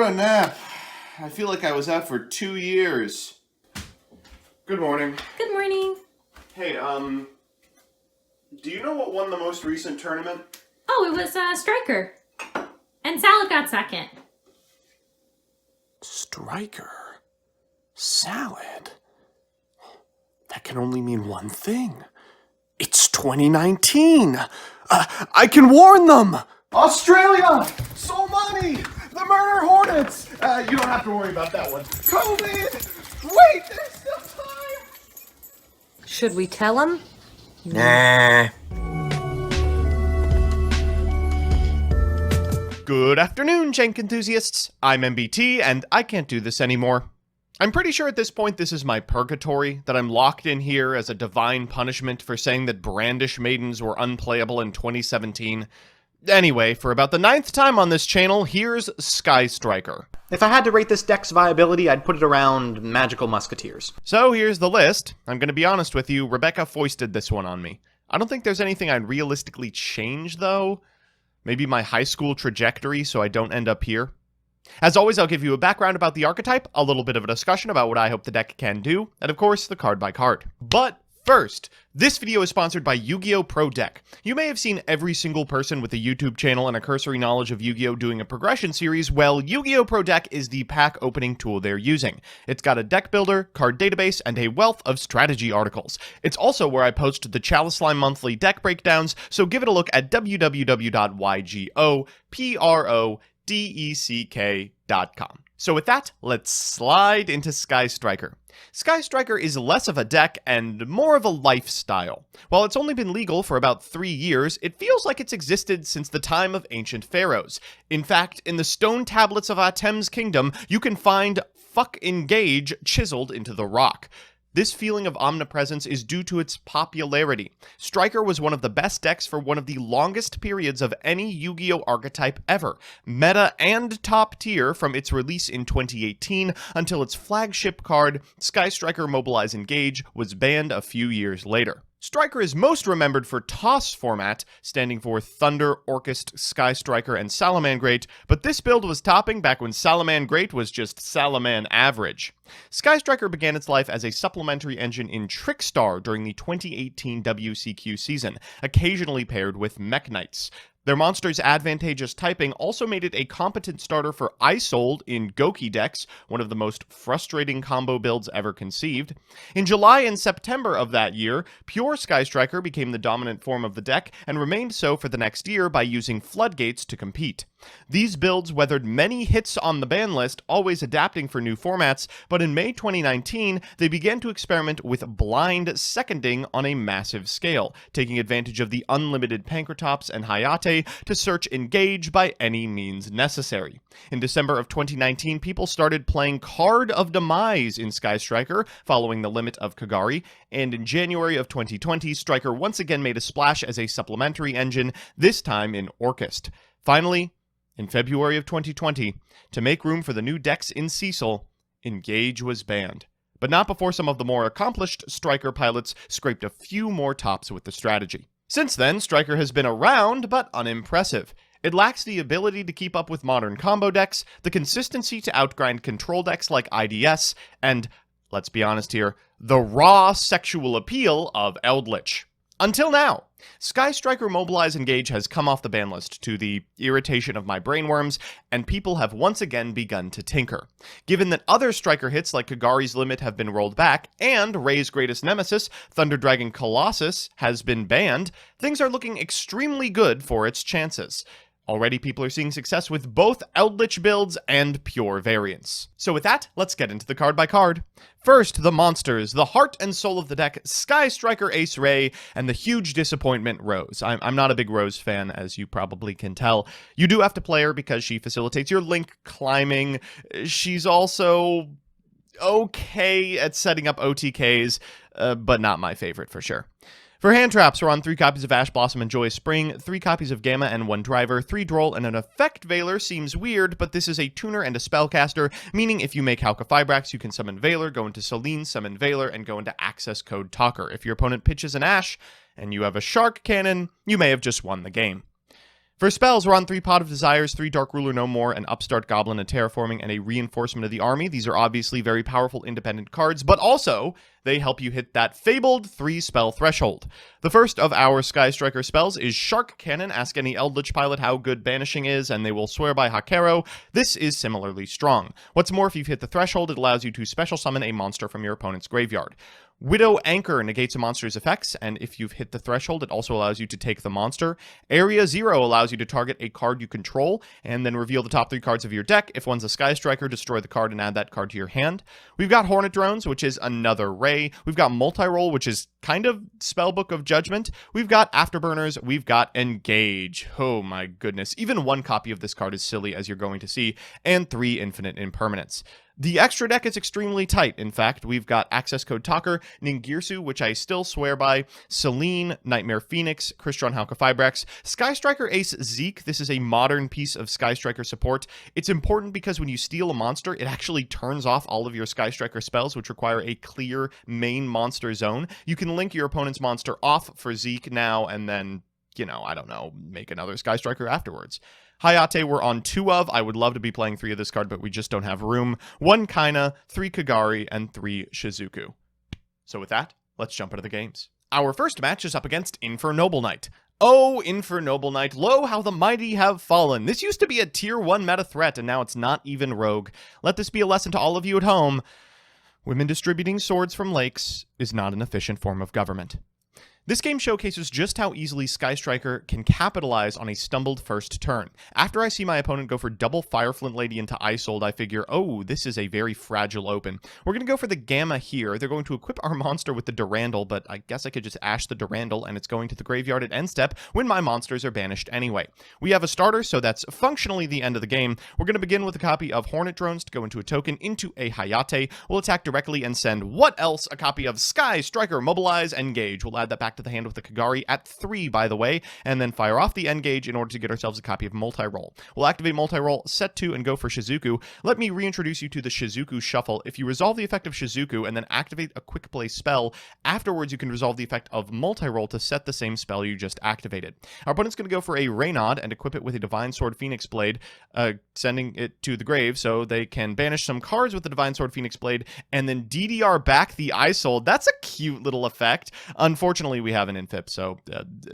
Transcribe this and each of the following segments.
What a nap. I feel like I was out for 2 years. Good morning. Good morning. Hey, do you know what won the most recent tournament? Oh, it was Striker. And Salad got second. Striker? Salad? That can only mean one thing. It's 2019! I can warn them! Australia! Somali! The Murder Hornets! You don't have to worry about that one. COVID! Wait, there's still time! Should we tell him? Nah. Good afternoon, Jank enthusiasts. I'm MBT, and I can't do this anymore. I'm pretty sure at this point this is my purgatory, that I'm locked in here as a divine punishment for saying that Brandish Maidens were unplayable in 2017. Anyway, for about the 9th time on this channel, here's Sky Striker. If I had to rate this deck's viability, I'd put it around Magical Musketeers. So here's the list. I'm gonna be honest with you, Rebecca foisted this one on me. I don't think there's anything I'd realistically change, though. Maybe my high school trajectory so I don't end up here. As always, I'll give you a background about the archetype, a little bit of a discussion about what I hope the deck can do, and of course, the card by card. But first, this video is sponsored by Yu-Gi-Oh! Pro Deck. You may have seen every single person with a YouTube channel and a cursory knowledge of Yu-Gi-Oh! Doing a progression series. Well, Yu-Gi-Oh! Pro Deck is the pack opening tool they're using. It's got a deck builder, card database, and a wealth of strategy articles. It's also where I post the Chalice Slime monthly deck breakdowns, so give it a look at www.ygoprodeck.com. So with that, let's slide into Sky Striker. Sky Striker is less of a deck and more of a lifestyle. While it's only been legal for about 3 years, it feels like it's existed since the time of ancient pharaohs. In fact, in the stone tablets of Atem's kingdom, you can find "fuck engage" chiseled into the rock. This feeling of omnipresence is due to its popularity. Striker was one of the best decks for one of the longest periods of any Yu-Gi-Oh! Archetype ever, meta and top tier from its release in 2018 until its flagship card, Sky Striker Mobilize Engage, was banned a few years later. Striker is most remembered for TOS format, standing for Thunder, Orchest, Sky Striker, and Salaman-Great, but this build was topping back when Salaman-Great was just Salaman Average. Sky Striker began its life as a supplementary engine in Trickstar during the 2018 WCQ season, occasionally paired with Mech Knights. Their monster's advantageous typing also made it a competent starter for Isold in Goki decks, one of the most frustrating combo builds ever conceived. In July and September of that year, Pure Sky Striker became the dominant form of the deck and remained so for the next year by using Floodgates to compete. These builds weathered many hits on the ban list, always adapting for new formats, but in May 2019, they began to experiment with blind seconding on a massive scale, taking advantage of the unlimited Pankratops and Hayate to search Engage by any means necessary. In December of 2019, people started playing Card of Demise in Sky Striker, following the limit of Kagari, and in January of 2020, Striker once again made a splash as a supplementary engine, this time in Orchest. Finally, in February of 2020, to make room for the new decks in Cecil, Engage was banned. But not before some of the more accomplished Striker pilots scraped a few more tops with the strategy. Since then, Striker has been around, but unimpressive. It lacks the ability to keep up with modern combo decks, the consistency to outgrind control decks like IDS, and, let's be honest here, the raw sexual appeal of Eldritch. Until now, Sky Striker Mobilize Engage has come off the ban list to the irritation of my brainworms, and people have once again begun to tinker. Given that other Striker hits like Kagari's Limit have been rolled back, and Ray's greatest nemesis, Thunder Dragon Colossus, has been banned, things are looking extremely good for its chances. Already people are seeing success with both Eldritch builds and pure variants. So with that, let's get into the card by card. First, the monsters, the heart and soul of the deck, Sky Striker Ace Ray, and the huge disappointment Rose. I'm not a big Rose fan, as you probably can tell. You do have to play her because she facilitates your link climbing. She's also okay at setting up OTKs, but not my favorite for sure. For hand traps, we're on 3 copies of Ash Blossom and Joyous Spring, 3 copies of Gamma and 1 Driver, 3 Droll, and an Effect Veiler. Seems weird, but this is a tuner and a spellcaster, meaning if you make Hauka Fibrax, you can summon Veiler, go into Selene, summon Veiler, and go into Access Code Talker. If your opponent pitches an Ash, and you have a Shark Cannon, you may have just won the game. For spells, we're on 3 Pot of Desires, 3 Dark Ruler No More, an Upstart Goblin, a Terraforming, and a Reinforcement of the Army. These are obviously very powerful independent cards, but also they help you hit that fabled 3-spell threshold. The first of our Sky Striker spells is Shark Cannon. Ask any Eldritch pilot how good Banishing is, and they will swear by Hakero. This is similarly strong. What's more, if you've hit the threshold, it allows you to special summon a monster from your opponent's graveyard. Widow Anchor negates a monster's effects, and if you've hit the threshold, it also allows you to take the monster. Area 0 allows you to target a card you control, and then reveal the top 3 cards of your deck. If one's a Sky Striker, destroy the card and add that card to your hand. We've got Hornet Drones, which is another Ray. We've got Multi-Roll, which is kind of Spellbook of Judgment. We've got Afterburners. We've got Engage. Oh my goodness. Even 1 copy of this card is silly, as you're going to see, and 3 Infinite Impermanents. The extra deck is extremely tight. In fact, we've got Access Code Talker, Ningirsu, which I still swear by, Selene, Nightmare Phoenix, Crystron Halka-Fibrex, Sky Striker Ace Zeke. This is a modern piece of Sky Striker support. It's important because when you steal a monster, it actually turns off all of your Sky Striker spells, which require a clear main monster zone. You can link your opponent's monster off for Zeke now, and then, you know, I don't know, make another Sky Striker afterwards. Hayate we're on 2 of. I would love to be playing 3 of this card, but we just don't have room. 1 Kaina, 3 Kagari, and 3 Shizuku. So with that, let's jump into the games. Our first match is up against Infernoble Knight. Oh, Infernoble Knight, lo how the mighty have fallen. This used to be a tier 1 meta threat, and now it's not even rogue. Let this be a lesson to all of you at home. Women distributing swords from lakes is not an efficient form of government. This game showcases just how easily Sky Striker can capitalize on a stumbled first turn. After I see my opponent go for double Fireflint Lady into Isold, I figure, oh, this is a very fragile open. We're going to go for the Gamma here. They're going to equip our monster with the Durandal, but I guess I could just Ash the Durandal, and it's going to the graveyard at end step when my monsters are banished anyway. We have a starter, so that's functionally the end of the game. We're going to begin with a copy of Hornet Drones to go into a token, into a Hayate. We'll attack directly and send what else? A copy of Sky Striker Mobilize Engage. We'll add that back to the hand with the Kagari at 3, by the way, and then fire off the Engage in order to get ourselves a copy of Multi-Roll. We'll activate Multi-Roll, set 2, and go for Shizuku. Let me reintroduce you to the Shizuku Shuffle. If you resolve the effect of Shizuku and then activate a quick play spell, afterwards you can resolve the effect of Multi-Roll to set the same spell you just activated. Our opponent's going to go for a Reynad and equip it with a Divine Sword Phoenix Blade, sending it to the grave so they can banish some cards with the Divine Sword Phoenix Blade and then DDR back the Isold. That's a cute little effect. Unfortunately, we have an infip, so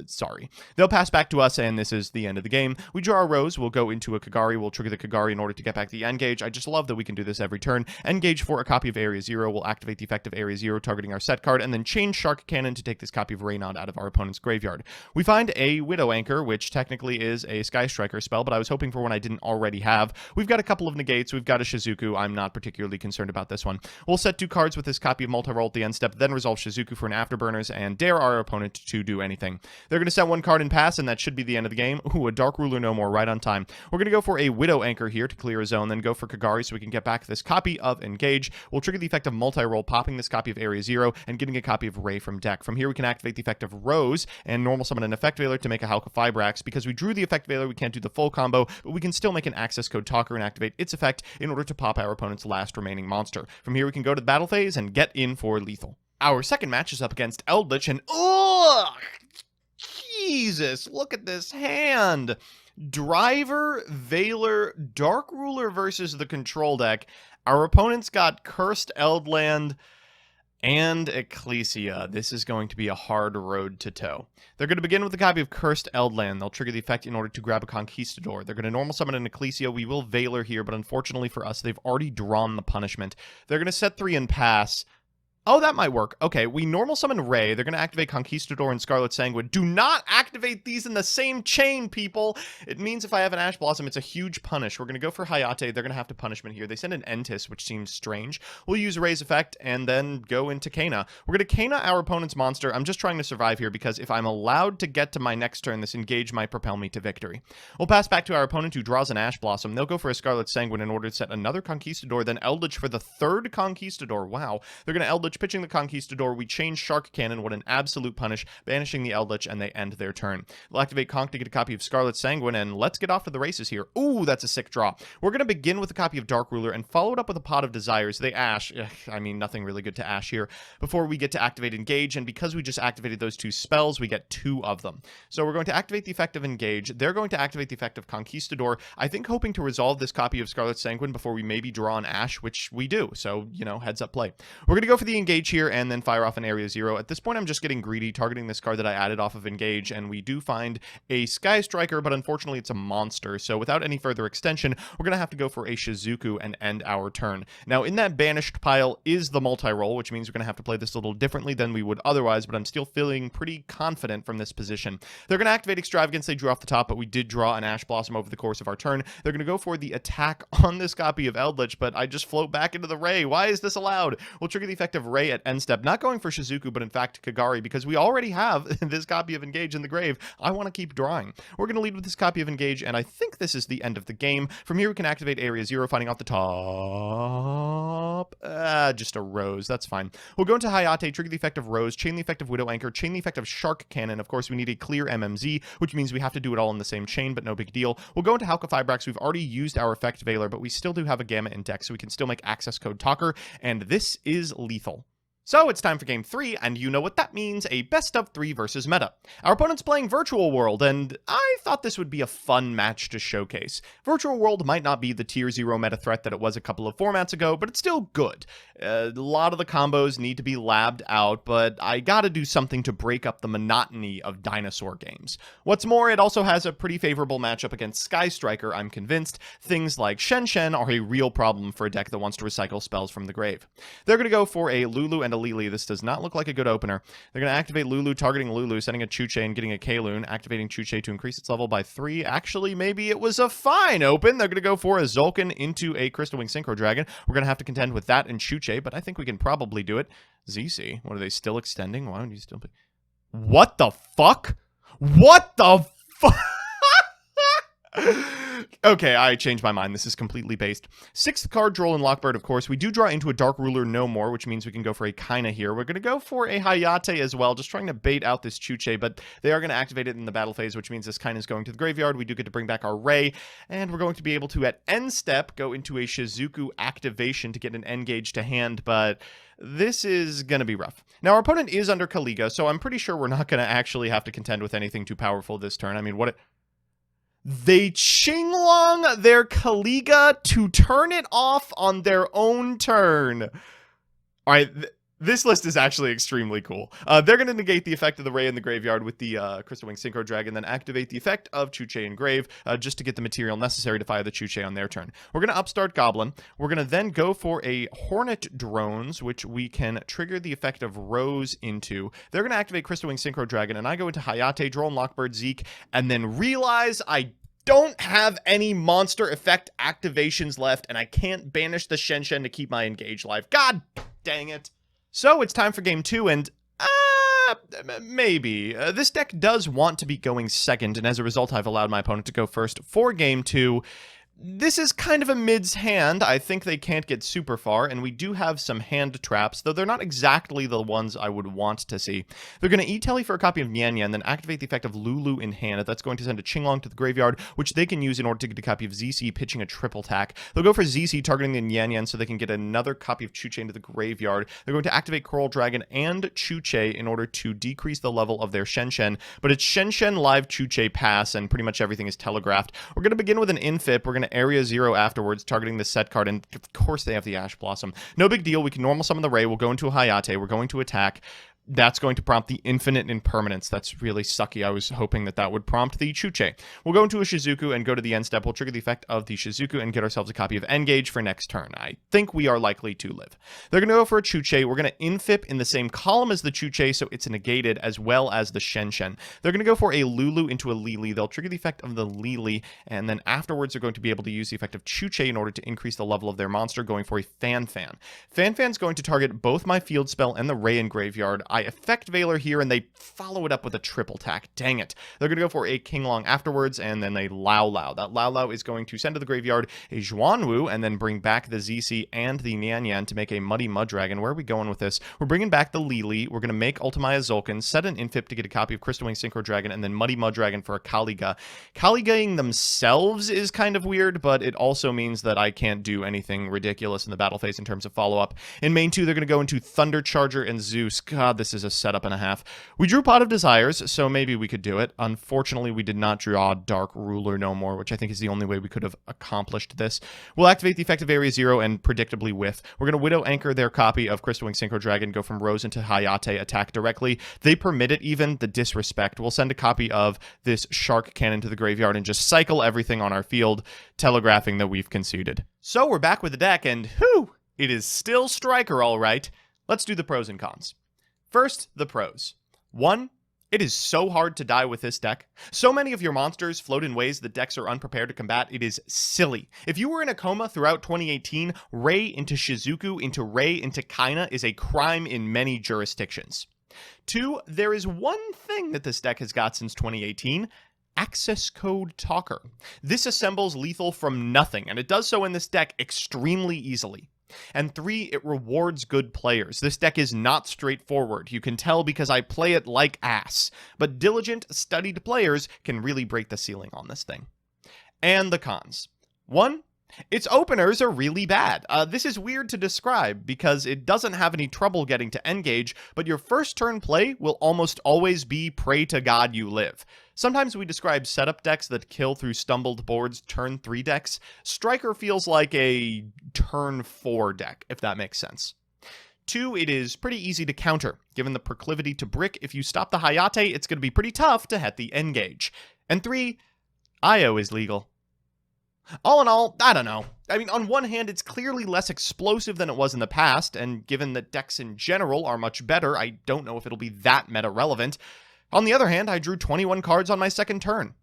sorry. They'll pass back to us, and this is the end of the game. We draw a Rose, we'll go into a Kagari, we'll trigger the Kagari in order to get back the Engage. I just love that we can do this every turn. Engage for a copy of Area 0, we'll activate the effect of Area 0, targeting our set card, and then change Shark Cannon to take this copy of Reynad out of our opponent's graveyard. We find a Widow Anchor, which technically is a Sky Striker spell, but I was hoping for one I didn't already have. We've got a couple of negates, we've got a Shizuku. I'm not particularly concerned about this one. We'll set 2 cards with this copy of Multi-Roll at the end step, then resolve Shizuku for an Afterburners, and dare our opponent to do anything. They're going to set 1 card and pass, and that should be the end of the game. Ooh, a Dark Ruler No More right on time. We're going to go for a Widow Anchor here to clear a zone, then go for Kagari so we can get back this copy of Engage. We'll trigger the effect of Multi-Roll, popping this copy of Area 0, and getting a copy of Ray from deck. From here, we can activate the effect of Rose, and normal summon an Effect Veiler to make a Halka-Fibrex. Because we drew the Effect Veiler, we can't do the full combo, but we can still make an Access Code Talker and activate its effect in order to pop our opponent's last remaining monster. From here, we can go to the battle phase and get in for lethal. Our second match is up against Eldritch, and ugh! Jesus, look at this hand. Driver, Veiler, Dark Ruler versus the control deck. Our opponent's got Cursed Eldland and Ecclesia. This is going to be a hard road to toe. They're going to begin with a copy of Cursed Eldland. They'll trigger the effect in order to grab a Conquistador. They're going to normal summon an Ecclesia. We will Veiler here, but unfortunately for us, they've already drawn the punishment. They're going to set 3 and pass. Oh, that might work. Okay, we normal summon Ray. They're going to activate Conquistador and Scarlet Sanguine. Do not activate these in the same chain, people. It means if I have an Ash Blossom, it's a huge punish. We're going to go for Hayate. They're going to have to punishment here. They send an Entis, which seems strange. We'll use Ray's effect and then go into Kaina. We're going to Kaina our opponent's monster. I'm just trying to survive here because if I'm allowed to get to my next turn, this Engage might propel me to victory. We'll pass back to our opponent who draws an Ash Blossom. They'll go for a Scarlet Sanguine in order to set another Conquistador, then Eldritch for the 3rd Conquistador. Wow. They're going to Eldritch Eldritch pitching the Conquistador, we change Shark Cannon. What an absolute punish, banishing the Eldritch, and they end their turn. They'll activate Conch to get a copy of Scarlet Sanguine, and let's get off to the races here. Ooh, that's a sick draw. We're going to begin with a copy of Dark Ruler and follow it up with a Pot of Desires. They Ash. I mean, nothing really good to Ash here. Before we get to activate Engage, and because we just activated those 2 spells, we get 2 of them. So we're going to activate the effect of Engage. They're going to activate the effect of Conquistador, I think hoping to resolve this copy of Scarlet Sanguine before we maybe draw an Ash, which we do. So, you know, heads up play. We're going to go for the Engage here and then fire off an Area 0. At this point, I'm just getting greedy, targeting this card that I added off of Engage, and we do find a Sky Striker, but unfortunately it's a monster. So without any further extension, we're going to have to go for a Shizuku and end our turn. Now, in that banished pile is the multi-roll, which means we're going to have to play this a little differently than we would otherwise, but I'm still feeling pretty confident from this position. They're going to activate Extravagance. They drew off the top, but we did draw an Ash Blossom over the course of our turn. They're going to go for the attack on this copy of Eldritch, but I just float back into the Ray. Why is this allowed? We'll trigger the effect of Ray at end step, not going for Shizuku, but in fact Kagari, because we already have this copy of Engage in the grave. I want to keep drawing. We're going to lead with this copy of Engage, and I think this is the end of the game. From here, we can activate Area 0, finding off the top. Just a Rose. That's fine. We'll go into Hayate, trigger the effect of Rose, chain the effect of Widow Anchor, chain the effect of Shark Cannon. Of course, we need a clear MMZ, which means we have to do it all in the same chain, but no big deal. We'll go into Halka-Fibrax. We've already used our effect Veiler, but we still do have a Gamma in deck, so we can still make access code Talker, and this is lethal. So it's time for game 3, and you know what that means, a best of 3 versus meta. Our opponent's playing Virtual World, and I thought this would be a fun match to showcase. Virtual World might not be the tier 0 meta threat that it was a couple of formats ago, but it's still good. A lot of the combos need to be labbed out, but I gotta do something to break up the monotony of dinosaur games. What's more, it also has a pretty favorable matchup against Sky Striker, I'm convinced. Things like Shen Shen are a real problem for a deck that wants to recycle spells from the grave. They're gonna go for a Lulu and a Lili. This does not look like a good opener. They're going to activate Lulu, targeting Lulu, sending a Chuche and getting a Kaloon, activating Chuche to increase its level by 3. Actually, maybe it was a fine open. They're going to go for a Zulkin into a Crystal Wing Synchro Dragon. We're going to have to contend with that and Chuche, but I think we can probably do it. ZC, what are they still extending? Why would you still be... What the fuck? What the fuck? Okay, I changed my mind. This is completely based. 6th card, Droll and Lockbird, of course. We do draw into a Dark Ruler no more, which means we can go for a Kaina here. We're going to go for a Hayate as well, just trying to bait out this Chuche, but they are going to activate it in the battle phase, which means this Kaina is going to the graveyard. We do get to bring back our Ray, and we're going to be able to, at end step, go into a Shizuku activation to get an Engage to hand, but... this is going to be rough. Now, our opponent is under Kaliga, so I'm pretty sure we're not going to actually have to contend with anything too powerful this turn. I mean, what... They Qinglong their Kaliga to turn it off on their own turn. All right, this list is actually extremely cool. They're going to negate the effect of the Ray in the graveyard with the Crystal Wing Synchro Dragon, then activate the effect of Chuche in grave just to get the material necessary to fire the Chuche on their turn. We're going to upstart Goblin. We're going to then go for a Hornet Drones, which we can trigger the effect of Rose into. They're going to activate Crystal Wing Synchro Dragon, and I go into Hayate, Droll, and Lockbird, Zeke, and then realize I don't have any monster effect activations left, and I can't banish the Shen Shen to keep my Engage life. God dang it. So it's time for game 2, and maybe. This deck does want to be going second, and as a result, I've allowed my opponent to go first for game 2. This is kind of a mid's hand. I think they can't get super far, and we do have some hand traps, though they're not exactly the ones I would want to see. They're going to E-Telly for a copy of Nyanya, and then activate the effect of Lulu in hand. That's going to send a Qinglong to the graveyard, which they can use in order to get a copy of ZC, pitching a triple tack. They'll go for ZC, targeting the Nyanya, so they can get another copy of Chuche into the graveyard. They're going to activate Coral Dragon and Chuche in order to decrease the level of their Shen Shen, but it's Shen Shen live Chuche pass, and pretty much everything is telegraphed. We're going to begin with an Infip. We're going to Area 0 afterwards, targeting the set card, and of course they have the Ash Blossom. No big deal, we can normal summon the Ray, we'll go into a Hayate, we're going to attack. That's going to prompt the Infinite Impermanence. That's really sucky. I was hoping that that would prompt the Chuche. We'll go into a Shizuku and go to the end step. We'll trigger the effect of the Shizuku and get ourselves a copy of Engage for next turn. I think we are likely to live. They're going to go for a Chuche. We're going to Infip in the same column as the Chuche, so it's negated, as well as the Shen Shen. They're going to go for a Lulu into a Lili. They'll trigger the effect of the Lili, and then afterwards they're going to be able to use the effect of Chuche in order to increase the level of their monster, going for a Fan Fan. Fan Fan's going to target both my field spell and the Ray in graveyard. I effect Valor here, and they follow it up with a triple attack. Dang it. They're going to go for a King Long afterwards, and then a Lao Lao. That Lao Lao is going to send to the graveyard a Zhuanwu, and then bring back the ZC and the Nian Yan to make a Muddy Mud Dragon. Where are we going with this? We're bringing back the Lili. We're going to make Ultimaya Zulkin, set an Infip to get a copy of Crystal Wing Synchro Dragon, and then Muddy Mud Dragon for a Kaliga. Kaligaing themselves is kind of weird, but it also means that I can't do anything ridiculous in the battle phase in terms of follow-up. In main 2, they're going to go into Thunder Charger and Zeus. God, this is a setup and a half. We drew Pot of Desires, so maybe we could do it. Unfortunately, we did not draw Dark Ruler no more, which I think is the only way we could have accomplished this. We'll activate the effective area 0 and predictably whiff. We're going to Widow Anchor their copy of Crystal Wing Synchro Dragon, go from Rose into Hayate, attack directly. They permit it even, the disrespect. We'll send a copy of this Shark Cannon to the graveyard and just cycle everything on our field, telegraphing that we've conceded. So we're back with the deck, and whew, it is still Striker, all right. Let's do the pros and cons. First, the pros. 1, it is so hard to die with this deck. So many of your monsters float in ways that decks are unprepared to combat. It is silly. If you were in a coma throughout 2018, Rei into Shizuku into Rei into Kaina is a crime in many jurisdictions. 2, there is one thing that this deck has got since 2018. Access Code Talker. This assembles lethal from nothing, and it does so in this deck extremely easily. And 3, it rewards good players. This deck is not straightforward. You can tell because I play it like ass. But diligent, studied players can really break the ceiling on this thing. And the cons. 1, its openers are really bad. This is weird to describe because it doesn't have any trouble getting to engage, but your first turn play will almost always be pray to God you live. Sometimes we describe setup decks that kill through stumbled boards, turn 3 decks. Striker feels like a turn 4 deck, if that makes sense. 2, it is pretty easy to counter. Given the proclivity to brick, if you stop the Hayate, it's going to be pretty tough to hit the engage. And 3, IO is legal. All in all, I don't know. I mean, on one hand, it's clearly less explosive than it was in the past, and given that decks in general are much better, I don't know if it'll be that meta-relevant. On the other hand, I drew 21 cards on my second turn.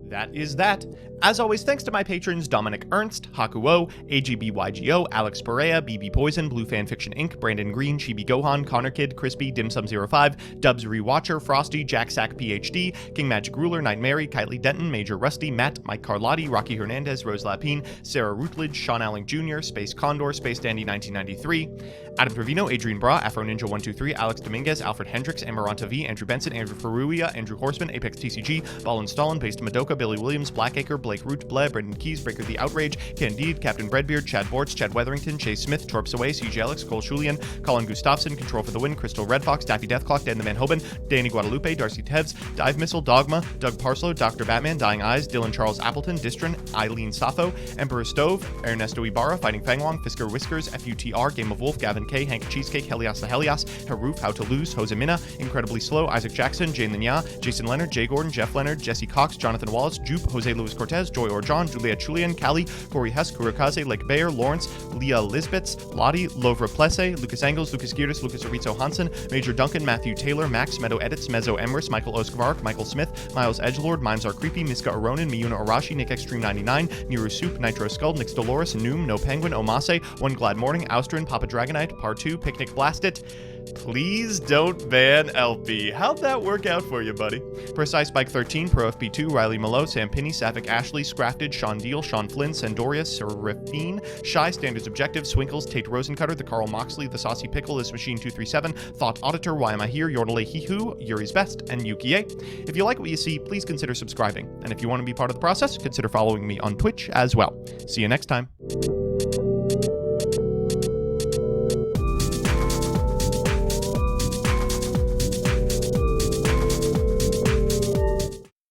That is that. As always, thanks to my patrons Dominic Ernst, Hakuo, AGBYGO, Alex Perea, BB Poison, Blue Fanfiction Inc., Brandon Green, Chibi Gohan, Connor Kid, Crispy, Dimsum05, Dubs Rewatcher, Frosty, Jack Sack PhD, King Magic Ruler, Night Mary, Kylie Denton, Major Rusty, Matt, Mike Carlotti, Rocky Hernandez, Rose Lapine, Sarah Rutledge, Sean Alling Jr., Space Condor, Space Dandy 1993, Adam Trevino, Adrian Bra, Afro Ninja 123, Alex Dominguez, Alfred Hendricks, Amaranta V, Andrew Benson, Andrew Ferruia, Andrew Horseman, Apex TCG, Ballin Stalin, Based Madoka, Billy Williams, Blackacre, Blake Root, Bleh, Brendan Keys, Breaker the Outrage, Candide, Captain Breadbeard, Chad Bortz, Chad Weatherington, Chase Smith, Torps Away, CJ Alex, Cole Schulian, Colin Gustafson, Control for the Win, Crystal Red Fox, Daffy Deathclock, Dan the Man Hoban, Danny Guadalupe, Darcy Tevz, Dive Missile, Dogma, Doug Parslow, Dr. Batman, Dying Eyes, Dylan Charles Appleton, Distrin, Eileen Sappho, Emperor Stove, Ernesto Ibarra, Fighting Fangwong, Fisker Whiskers, FUTR, Game of Wolf, Gavin K, Hank Cheesecake, Helios the Helios, Haroof, How to Lose, Jose Mina, Incredibly Slow, Isaac Jackson, Jane Linya, Jason Leonard, Jay Gordon, Jeff Leonard, Jesse Cox, Jonathan Wallace, Jupe, Jose Luis Cortez, Joy Orjon, Julia Chulian, Callie, Corey Hess, Kurakaze, Lake Bayer, Lawrence, Leah Lisbets, Lottie, Lovra Plesse, Lucas Angles, Lucas Geertis, Lucas Arizo Hansen, Major Duncan, Matthew Taylor, Max, Meadow Edits, Mezzo Emrys, Michael Oskavark, Michael Smith, Miles Edgelord, Mimes Are Creepy, Miska Aronin, Miyuna Arashi, Nick Extreme 99, Niru Soup, Nitro Skull, Nix Dolores, Noom, No Penguin, Omase, One Glad Morning, Austrin, Papa Dragonite, Part 2, Picnic Blast It. Please don't ban LP. How'd that work out for you, buddy? Precise Bike 13, Pro FP2, Riley Malo, Sam Pinney, Sapphic Ashley, Scrafted, Sean Deal, Sean Flynn, Sandoria, Serafine, Shy, Standards Objective, Swinkles, Tate Rosencutter, The Carl Moxley, The Saucy Pickle, This Machine 237, Thought Auditor, Why Am I Here, Yordle Hihu, Yuri's Best, and Yukie. If you like what you see, please consider subscribing. And if you want to be part of the process, consider following me on Twitch as well. See you next time.